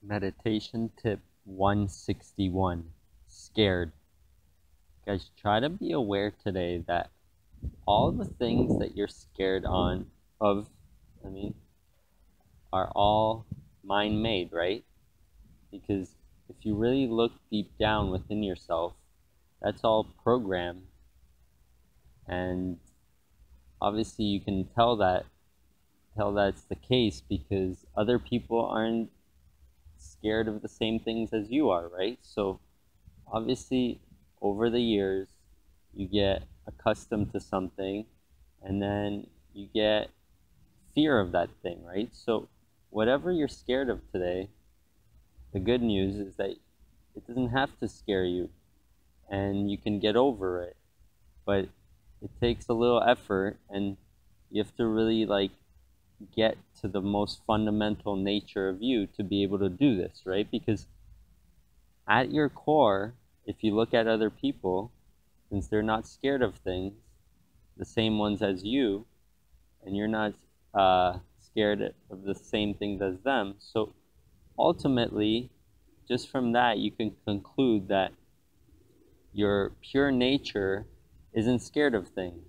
Meditation tip 161. Scared. Guys, try to be aware today that all the things that you're scared of, I mean, are all mind-made, right? Because if you really look deep down within yourself, that's all programmed. And obviously you can tell that's the case because other people aren't scared of the same things as you are, right? So obviously over the years you get accustomed to something and then you get fear of that thing, right? So whatever you're scared of today, the good news is that it doesn't have to scare you and you can get over it. But it takes a little effort and you have to really get to the most fundamental nature of you to be able to do this, right? Because at your core, if you look at other people, since they're not scared of things, the same ones as you, and you're not scared of the same things as them, so ultimately, just from that, you can conclude that your pure nature isn't scared of things.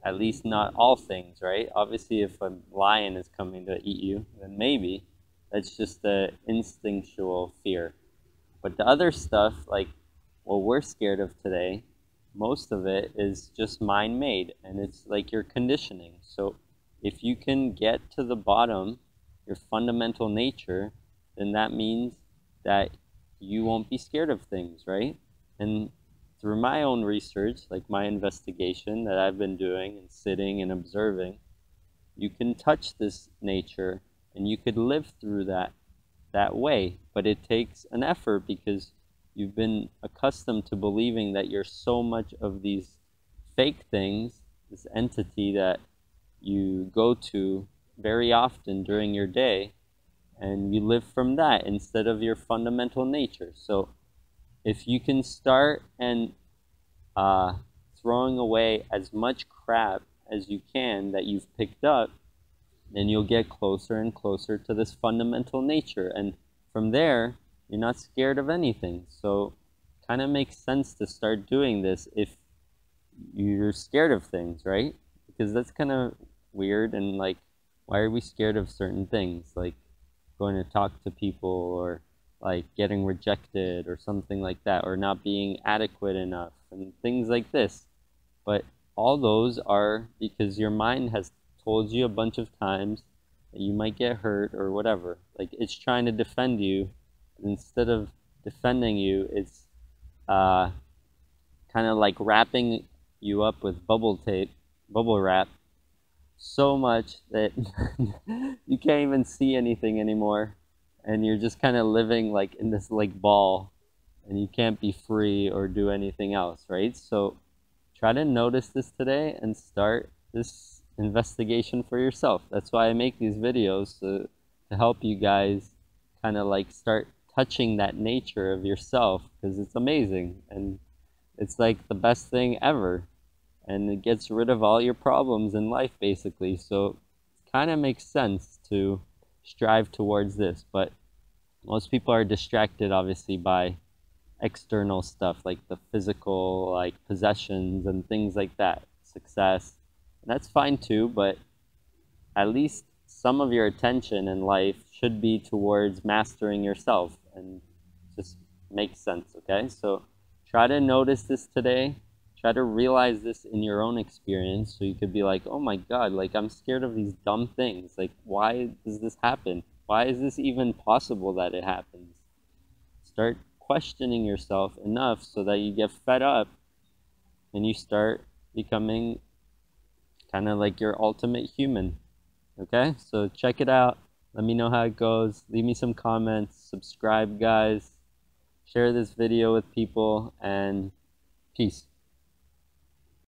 At least not all things, right? Obviously, if a lion is coming to eat you, then maybe that's just the instinctual fear. But the other stuff, like what we're scared of today, most of it is just mind-made, and it's like your conditioning. So if you can get to the bottom, your fundamental nature, then that means that you won't be scared of things, right? And through my own research, like my investigation that I've been doing and sitting and observing, you can touch this nature and you could live through that way. But it takes an effort because you've been accustomed to believing that you're so much of these fake things, this entity that you go to very often during your day, and you live from that instead of your fundamental nature. So if you can start and throwing away as much crap as you can that you've picked up, then you'll get closer and closer to this fundamental nature. And from there, you're not scared of anything. So kind of makes sense to start doing this if you're scared of things, right? Because that's kind of weird. And like, why are we scared of certain things? Like going to talk to people, or like getting rejected or something like that, or not being adequate enough and things like this. But all those are because your mind has told you a bunch of times that you might get hurt or whatever. Like it's trying to defend you. Instead of defending you, it's kind of like wrapping you up with bubble wrap, so much that you can't even see anything anymore, and you're just kind of living like in this like ball, and you can't be free or do anything else, right? So try to notice this today and start this investigation for yourself. That's why I make these videos, to help you guys kind of like start touching that nature of yourself, because it's amazing and it's like the best thing ever, and it gets rid of all your problems in life basically. So it kind of makes sense to strive towards this. But most people are distracted obviously by external stuff, like the physical, like possessions and things like that, success. And that's fine too, but at least some of your attention in life should be towards mastering yourself, and just makes sense, okay? So try to notice this today. Try to realize this in your own experience, so you could be like, oh my God, like I'm scared of these dumb things. Like, why does this happen? Why is this even possible that it happens? Start questioning yourself enough so that you get fed up and you start becoming kind of like your ultimate human. Okay, so check it out. Let me know how it goes. Leave me some comments. Subscribe, guys. Share this video with people, and peace.